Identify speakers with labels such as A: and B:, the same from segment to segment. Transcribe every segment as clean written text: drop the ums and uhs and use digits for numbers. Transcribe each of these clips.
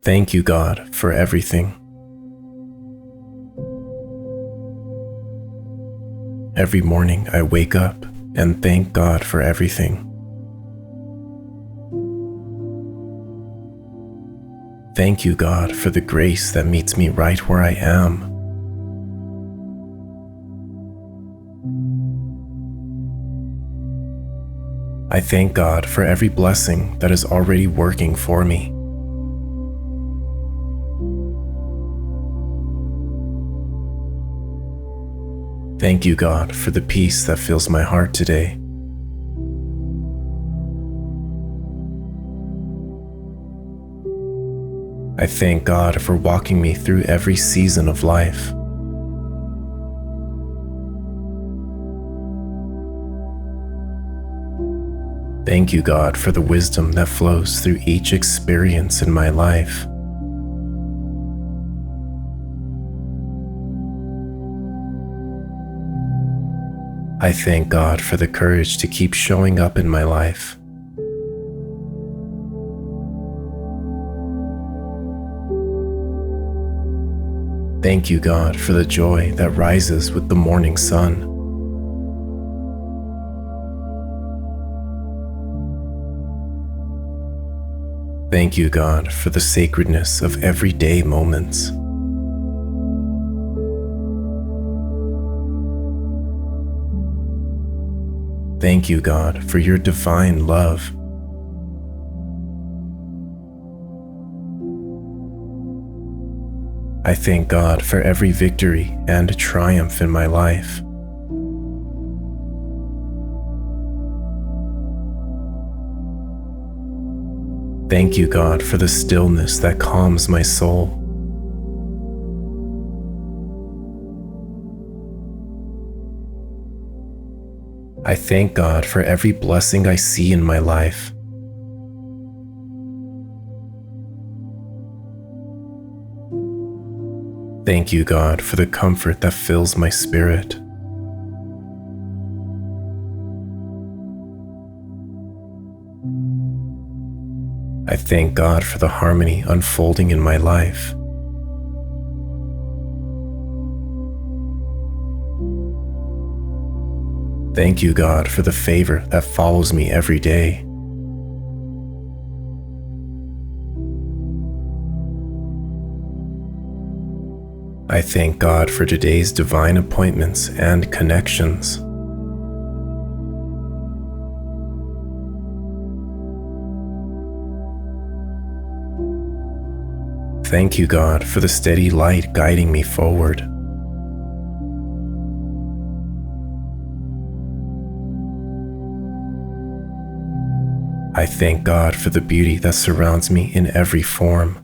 A: Thank you, God, for everything. Every morning I wake up and thank God for everything. Thank you, God, for the grace that meets me right where I am. I thank God for every blessing that is already working for me. Thank you, God, for the peace that fills my heart today. I thank God for walking me through every season of life. Thank you, God, for the wisdom that flows through each experience in my life. I thank God for the courage to keep showing up in my life. Thank you, God, for the joy that rises with the morning sun. Thank you, God, for the sacredness of everyday moments. Thank you, God, for your divine love. I thank God for every victory and triumph in my life. Thank you, God, for the stillness that calms my soul. I thank God for every blessing I see in my life. Thank you, God, for the comfort that fills my spirit. I thank God for the harmony unfolding in my life. Thank you, God, for the favor that follows me every day. I thank God for today's divine appointments and connections. Thank you, God, for the steady light guiding me forward. I thank God for the beauty that surrounds me in every form.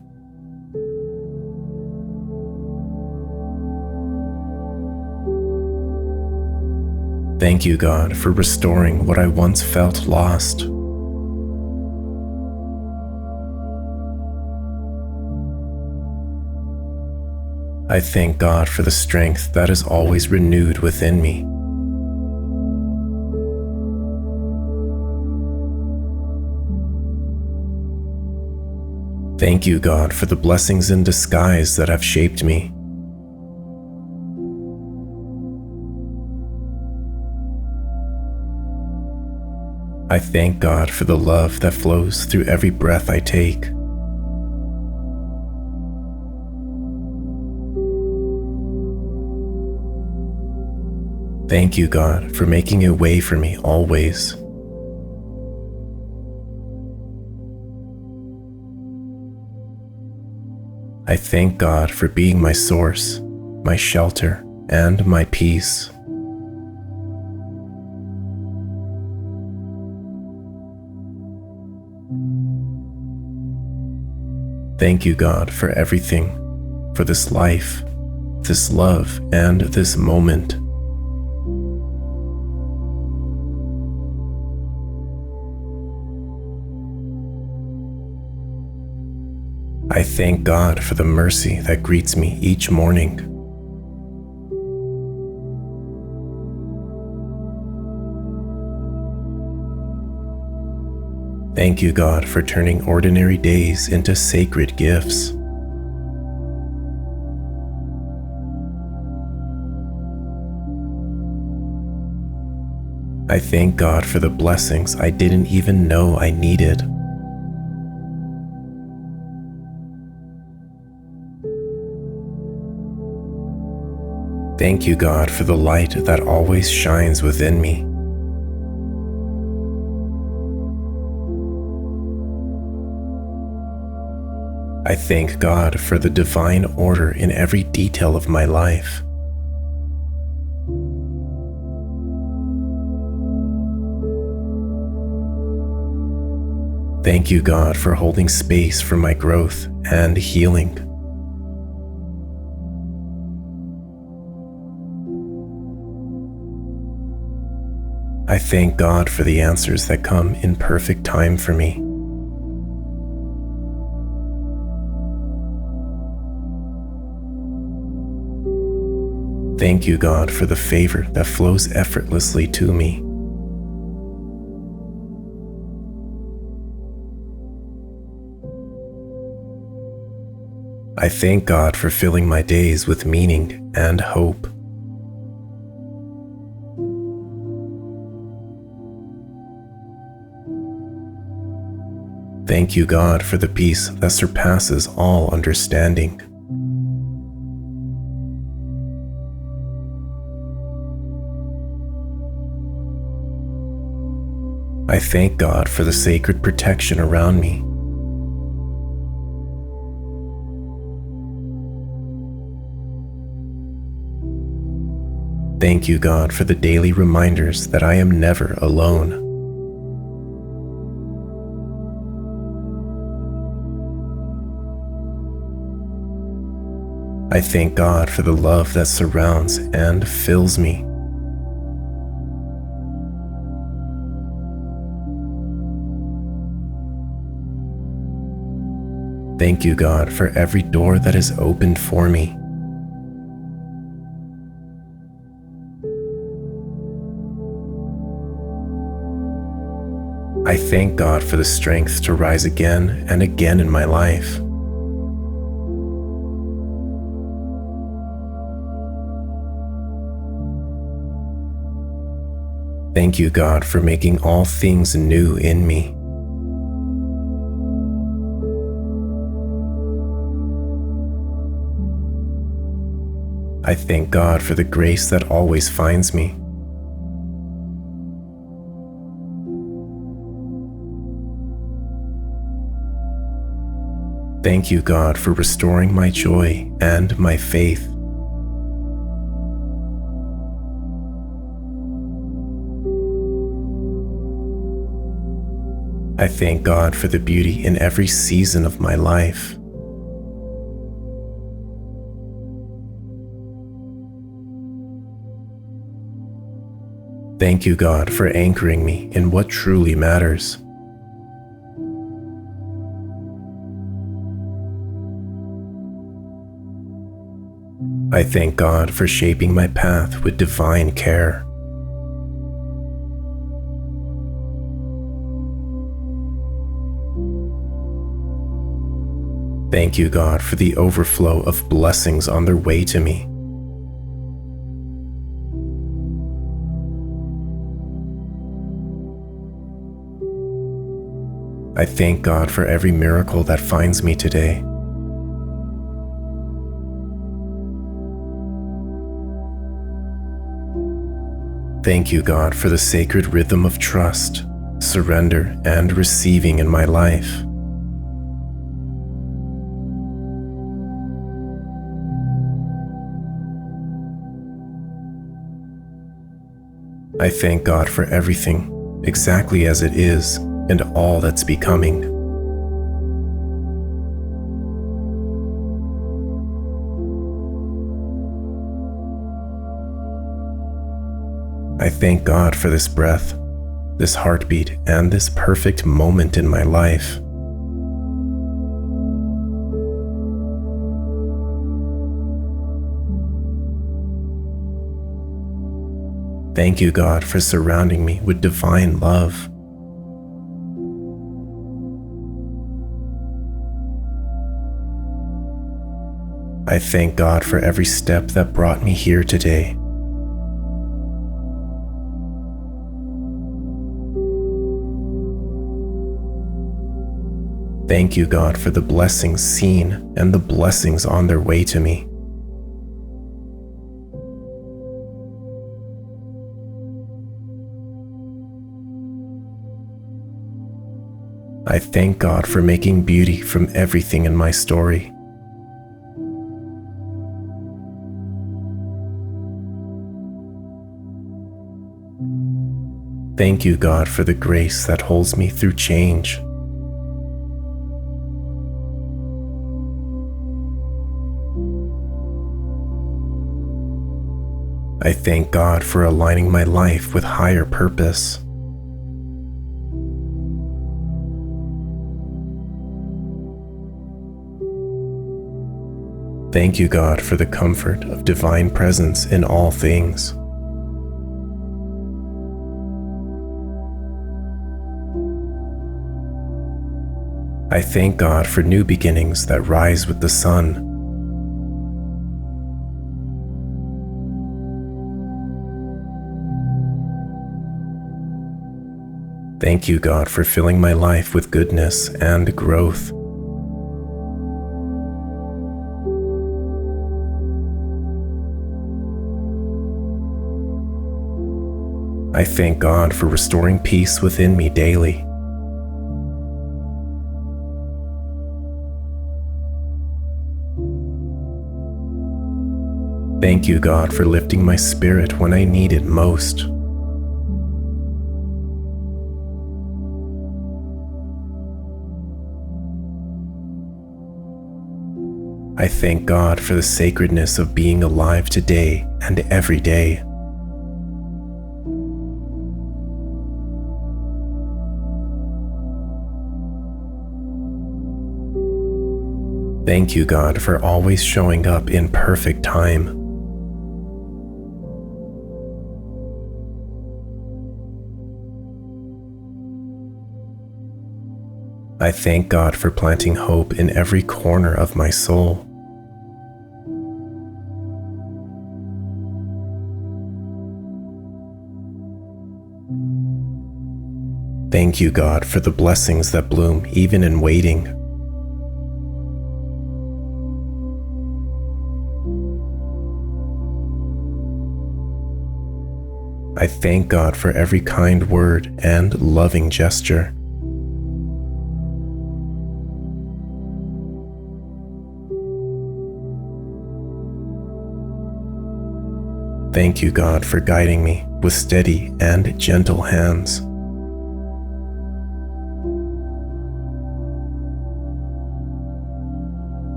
A: Thank you, God, for restoring what I once felt lost. I thank God for the strength that is always renewed within me. Thank you, God, for the blessings in disguise that have shaped me. I thank God for the love that flows through every breath I take. Thank you, God, for making a way for me always. I thank God for being my source, my shelter, and my peace. Thank you, God, for everything, for this life, this love, and this moment. I thank God for the mercy that greets me each morning. Thank you, God, for turning ordinary days into sacred gifts. I thank God for the blessings I didn't even know I needed. Thank you, God, for the light that always shines within me. I thank God for the divine order in every detail of my life. Thank you, God, for holding space for my growth and healing. I thank God for the answers that come in perfect time for me. Thank you, God, for the favor that flows effortlessly to me. I thank God for filling my days with meaning and hope. Thank you, God, for the peace that surpasses all understanding. I thank God for the sacred protection around me. Thank you, God, for the daily reminders that I am never alone. I thank God for the love that surrounds and fills me. Thank you, God, for every door that is opened for me. I thank God for the strength to rise again and again in my life. Thank you, God, for making all things new in me. I thank God for the grace that always finds me. Thank you, God, for restoring my joy and my faith. I thank God for the beauty in every season of my life. Thank you, God, for anchoring me in what truly matters. I thank God for shaping my path with divine care. Thank you, God, for the overflow of blessings on their way to me. I thank God for every miracle that finds me today. Thank you, God, for the sacred rhythm of trust, surrender, and receiving in my life. I thank God for everything, exactly as it is, and all that's becoming. I thank God for this breath, this heartbeat, and this perfect moment in my life. Thank you, God, for surrounding me with divine love. I thank God for every step that brought me here today. Thank you, God, for the blessings seen and the blessings on their way to me. I thank God for making beauty from everything in my story. Thank you, God, for the grace that holds me through change. I thank God for aligning my life with higher purpose. Thank you, God, for the comfort of divine presence in all things. I thank God for new beginnings that rise with the sun. Thank you, God, for filling my life with goodness and growth. I thank God for restoring peace within me daily. Thank you, God, for lifting my spirit when I need it most. I thank God for the sacredness of being alive today and every day. Thank you, God, for always showing up in perfect time. I thank God for planting hope in every corner of my soul. Thank you, God, for the blessings that bloom even in waiting. I thank God for every kind word and loving gesture. Thank you, God, for guiding me with steady and gentle hands.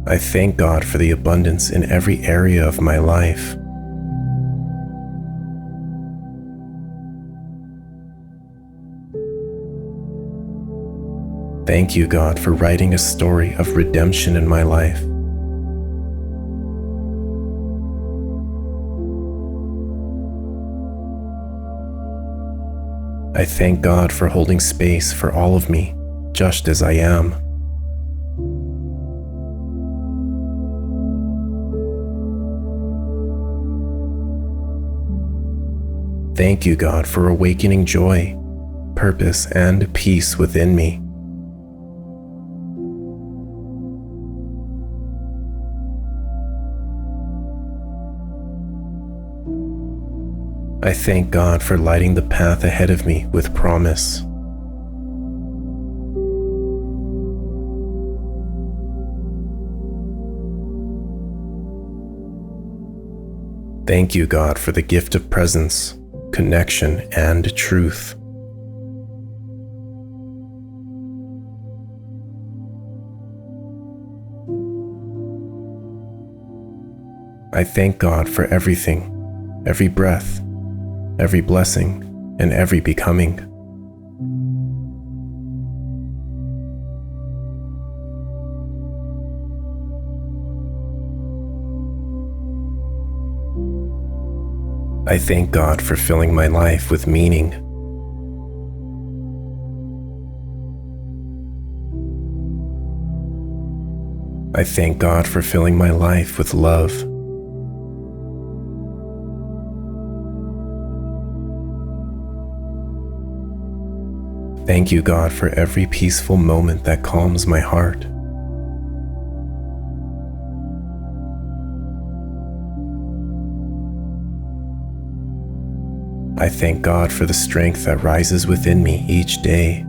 A: I thank God for the abundance in every area of my life. Thank you, God, for writing a story of redemption in my life. I thank God for holding space for all of me, just as I am. Thank you, God, for awakening joy, purpose, and peace within me. I thank God for lighting the path ahead of me with promise. Thank you, God, for the gift of presence, connection, and truth. I thank God for everything, every breath, every blessing, and every becoming. I thank God for filling my life with meaning. I thank God for filling my life with love. Thank you, God, for every peaceful moment that calms my heart. I thank God for the strength that rises within me each day.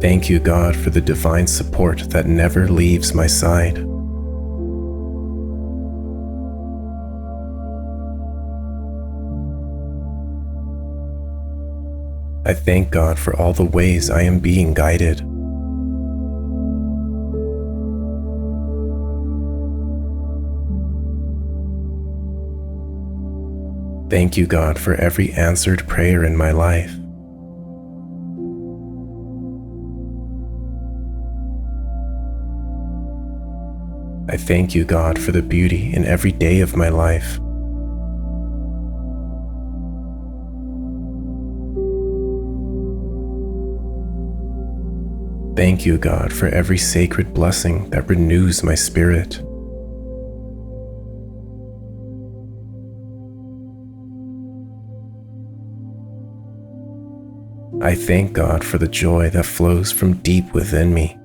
A: Thank you, God, for the divine support that never leaves my side. I thank God for all the ways I am being guided. Thank you, God, for every answered prayer in my life. I thank you, God, for the beauty in every day of my life. Thank you, God, for every sacred blessing that renews my spirit. I thank God for the joy that flows from deep within me.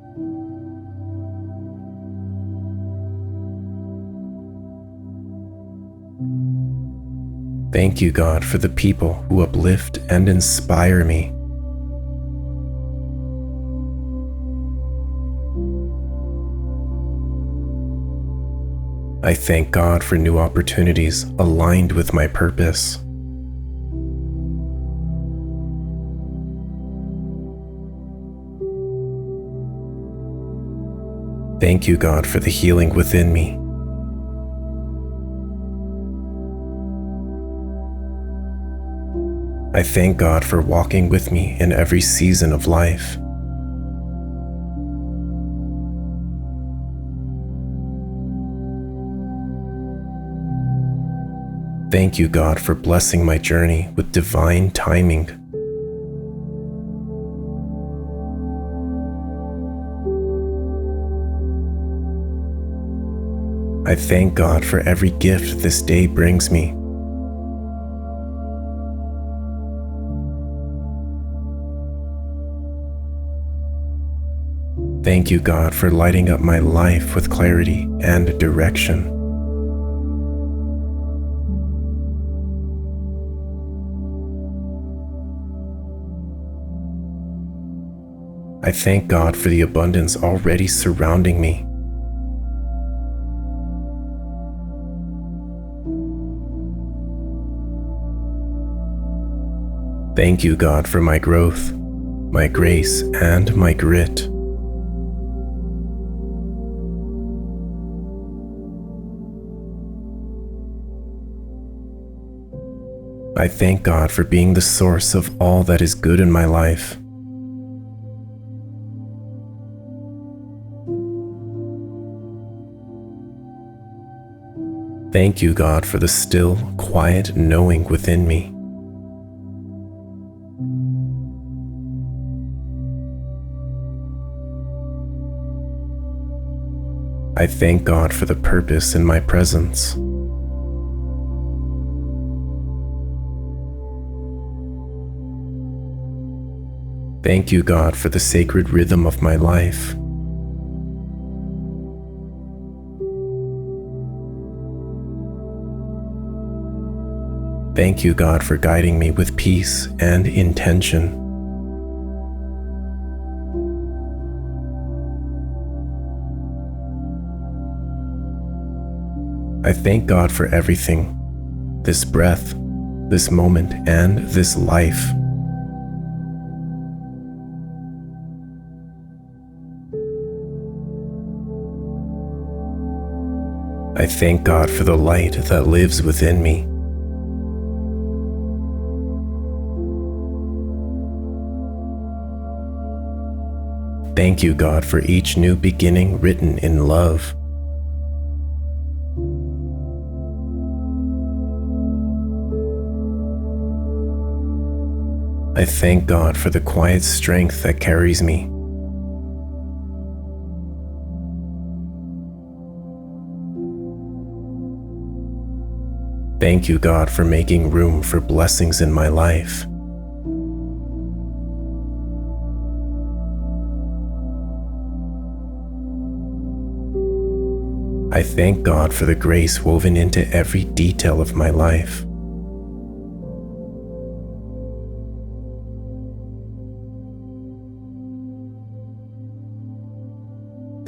A: Thank you, God, for the people who uplift and inspire me. I thank God for new opportunities aligned with my purpose. Thank you, God, for the healing within me. I thank God for walking with me in every season of life. Thank you, God, for blessing my journey with divine timing. I thank God for every gift this day brings me. Thank you, God, for lighting up my life with clarity and direction. I thank God for the abundance already surrounding me. Thank you, God, for my growth, my grace, and my grit. I thank God for being the source of all that is good in my life. Thank you, God, for the still, quiet knowing within me. I thank God for the purpose in my presence. Thank you, God, for the sacred rhythm of my life. Thank you, God, for guiding me with peace and intention. I thank God for everything, this breath, this moment, and this life. I thank God for the light that lives within me. Thank you, God, for each new beginning written in love. I thank God for the quiet strength that carries me. Thank you, God, for making room for blessings in my life. I thank God for the grace woven into every detail of my life.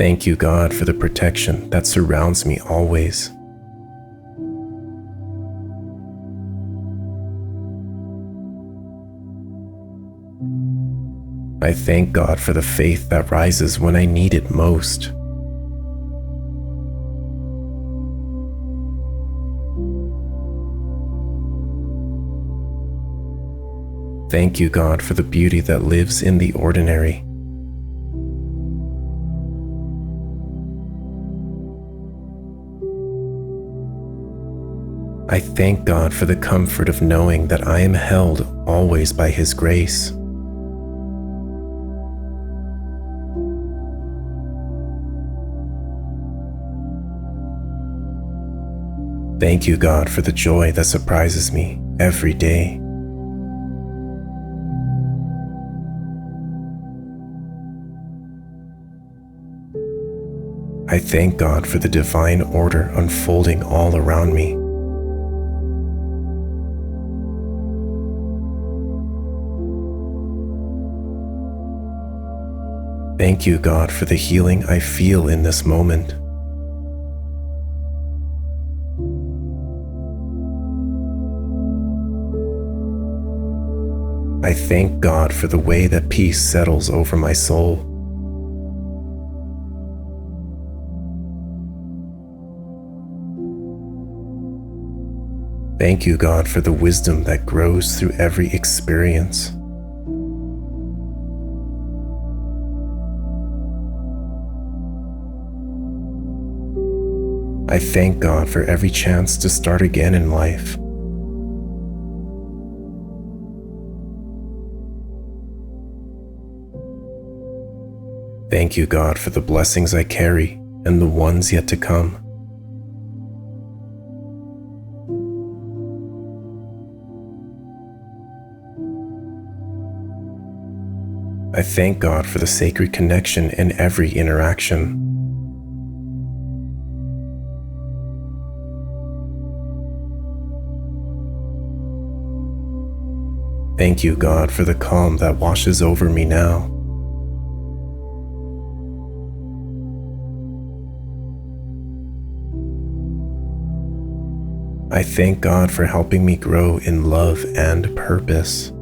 A: Thank you, God, for the protection that surrounds me always. I thank God for the faith that rises when I need it most. Thank you, God, for the beauty that lives in the ordinary. I thank God for the comfort of knowing that I am held always by His grace. Thank you, God, for the joy that surprises me every day. I thank God for the divine order unfolding all around me. Thank you, God, for the healing I feel in this moment. I thank God for the way that peace settles over my soul. Thank you, God, for the wisdom that grows through every experience. I thank God for every chance to start again in life. Thank you, God, for the blessings I carry and the ones yet to come. I thank God for the sacred connection in every interaction. Thank you, God, for the calm that washes over me now. I thank God for helping me grow in love and purpose.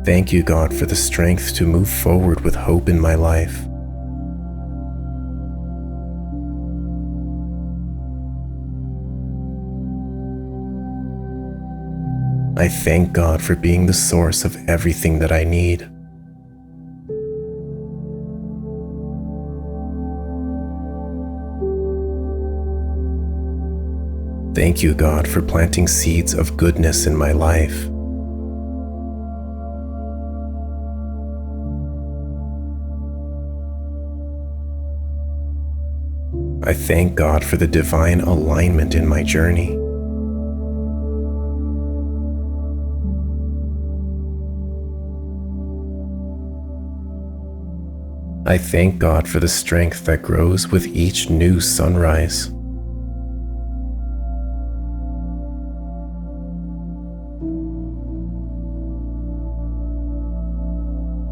A: Thank you, God, for the strength to move forward with hope in my life. I thank God for being the source of everything that I need. Thank you, God, for planting seeds of goodness in my life. I thank God for the divine alignment in my journey. I thank God for the strength that grows with each new sunrise.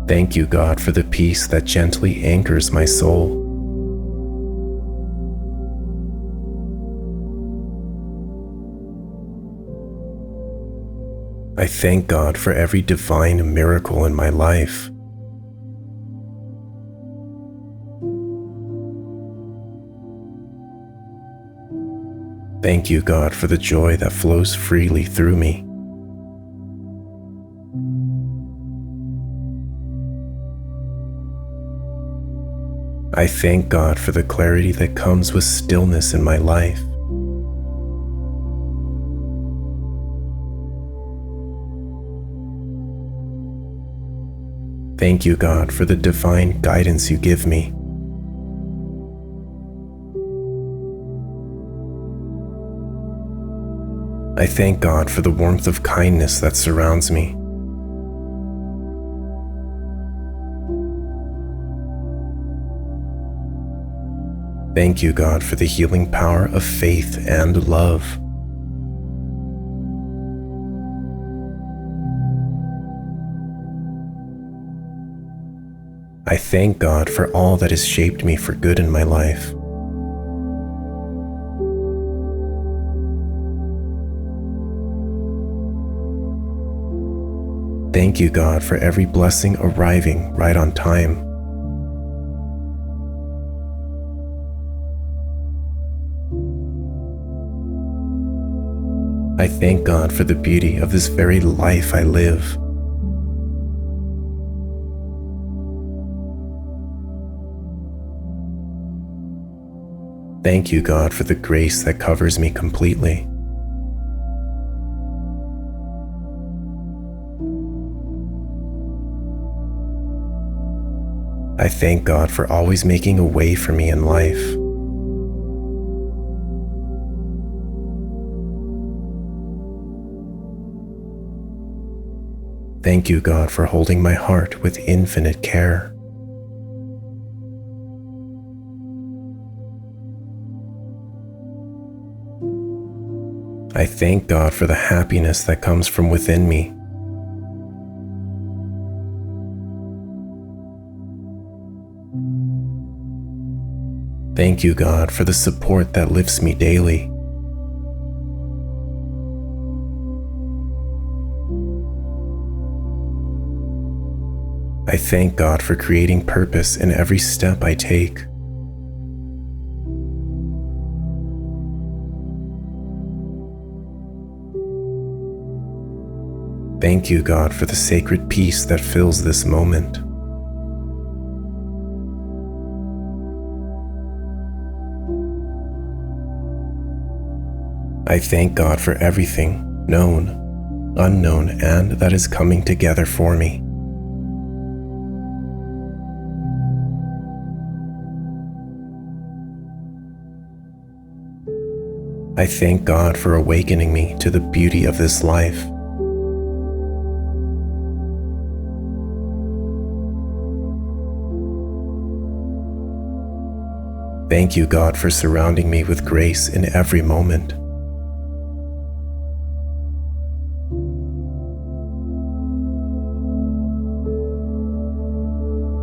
A: Thank you, God, for the peace that gently anchors my soul. I thank God for every divine miracle in my life. Thank you, God, for the joy that flows freely through me. I thank God for the clarity that comes with stillness in my life. Thank you, God, for the divine guidance you give me. I thank God for the warmth of kindness that surrounds me. Thank you, God, for the healing power of faith and love. I thank God for all that has shaped me for good in my life. Thank you, God, for every blessing arriving right on time. I thank God for the beauty of this very life I live. Thank you, God, for the grace that covers me completely. I thank God for always making a way for me in life. Thank you, God, for holding my heart with infinite care. I thank God for the happiness that comes from within me. Thank you, God, for the support that lifts me daily. I thank God for creating purpose in every step I take. Thank you, God, for the sacred peace that fills this moment. I thank God for everything, known, unknown, and that is coming together for me. I thank God for awakening me to the beauty of this life. Thank you, God, for surrounding me with grace in every moment.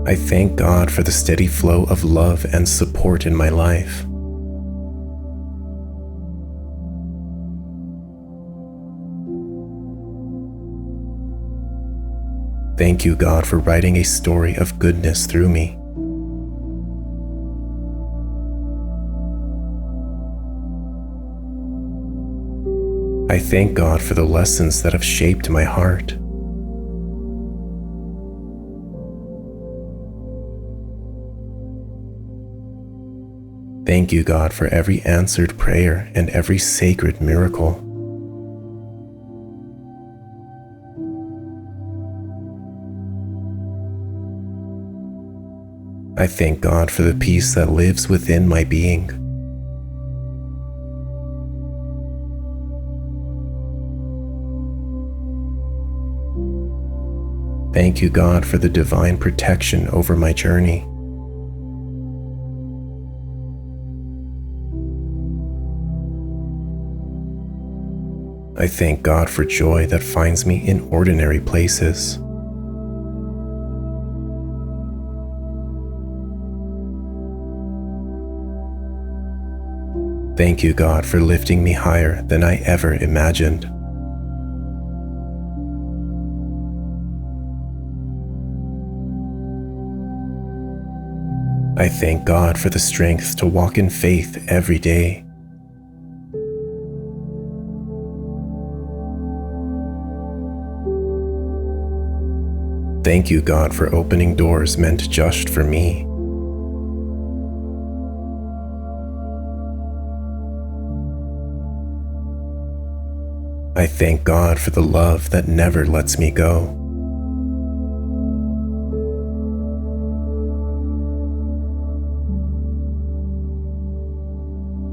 A: I thank God for the steady flow of love and support in my life. Thank you, God, for writing a story of goodness through me. I thank God for the lessons that have shaped my heart. Thank you, God, for every answered prayer and every sacred miracle. I thank God for the peace that lives within my being. Thank you, God, for the divine protection over my journey. I thank God for joy that finds me in ordinary places. Thank you, God, for lifting me higher than I ever imagined. I thank God for the strength to walk in faith every day. Thank you, God, for opening doors meant just for me. I thank God for the love that never lets me go.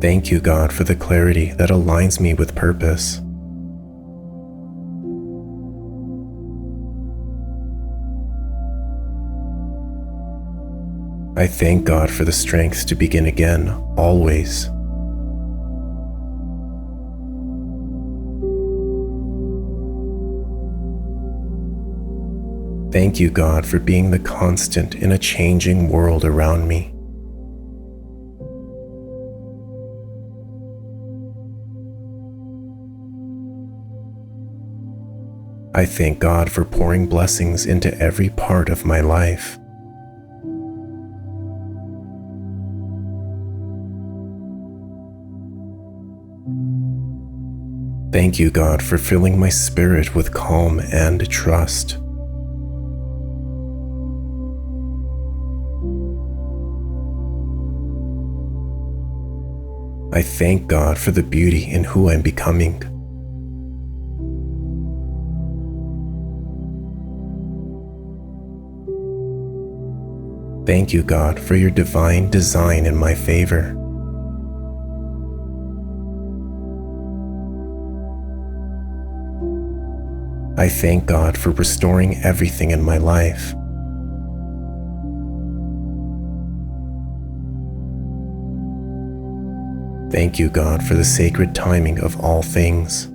A: Thank you, God, for the clarity that aligns me with purpose. I thank God for the strength to begin again, always. Thank you, God, for being the constant in a changing world around me. I thank God for pouring blessings into every part of my life. Thank you, God, for filling my spirit with calm and trust. I thank God for the beauty in who I'm becoming. Thank you, God, for your divine design in my favor. I thank God for restoring everything in my life. Thank you, God, for the sacred timing of all things.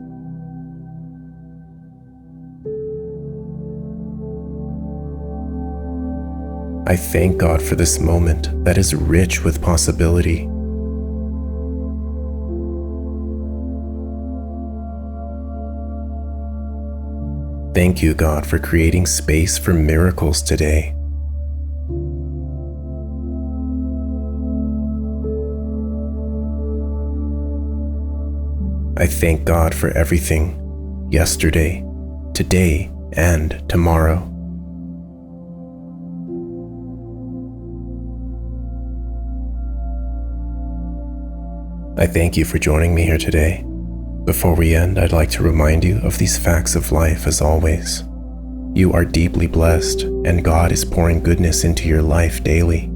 A: I thank God for this moment that is rich with possibility. Thank you, God, for creating space for miracles today. I thank God for everything, yesterday, today, and tomorrow. I thank you for joining me here today. Before we end, I'd like to remind you of these facts of life as always. You are deeply blessed, and God is pouring goodness into your life daily.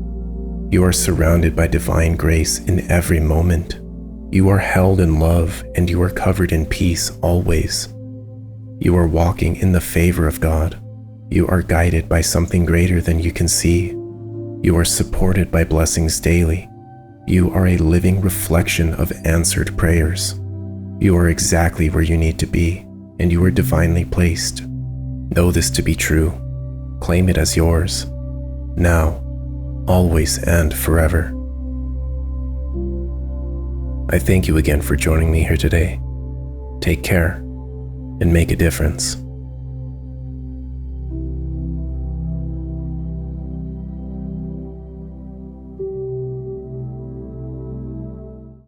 A: You are surrounded by divine grace in every moment. You are held in love, and you are covered in peace always. You are walking in the favor of God. You are guided by something greater than you can see. You are supported by blessings daily. You are a living reflection of answered prayers. You are exactly where you need to be, and you are divinely placed. Know this to be true. Claim it as yours, now, always, and forever. I thank you again for joining me here today. Take care, and make a difference.